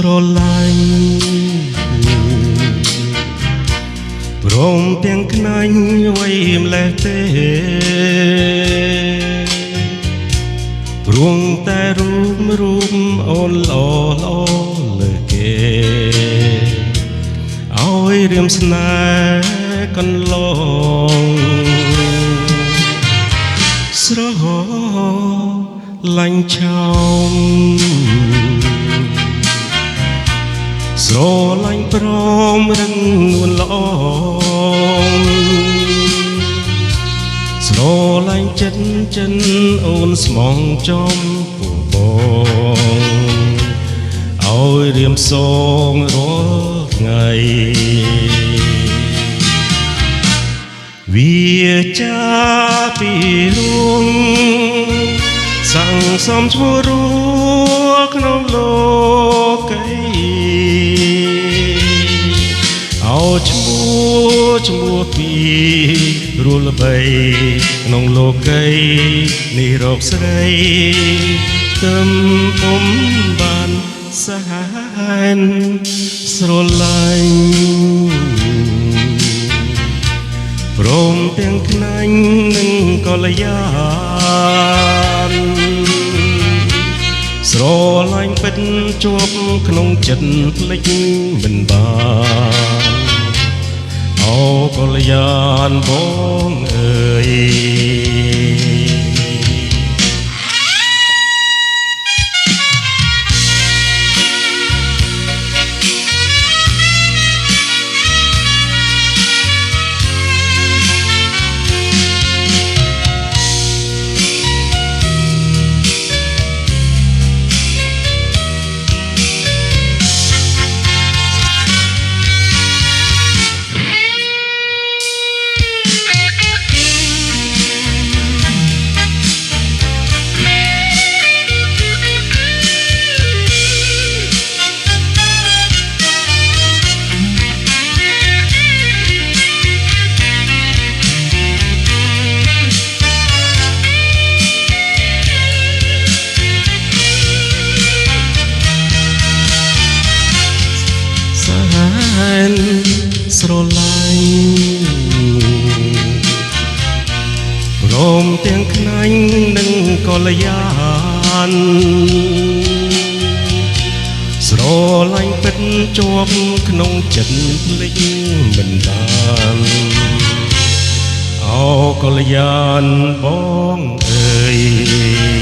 ស្រឡាញ់ព្រមទាំងខ្នាញ់អ្វីម្លេះទេព្រោះតែរូបអូនល្អលើគេឲ្យរៀមស្នេហ៍កន្លងស្រឡាញ់ឆោមស្រឡាញ់ព្រមរឹងនួនល្អស្រឡាញ់ចិនអូនស្មងចំពោះបងឲ្យរៀមសងរាល់ថ្ងៃវាចាពីរួងសង្សំឈ្មោះរួក្នុងលោកីឲ្យឈ្មោះពីរលបីក្នុងលោកីនេះរកស្រីទឹមពុំបានសហែនស្រឡាញ់ព្រមទាំងខ្នាញ់និងកល្យានស្រឡាញ់ពិតជាប់ក្នុងចិត្តភ្លេចមិនបានអូកល្យានបងអើយស្រឡាញ់ព្រមទាំងខ្នាញ់និងកល្យានស្រឡាញ់ពិតជាប់ក្នុងចិត្តភ្លេចមិនបានអូកល្យានបងអើយ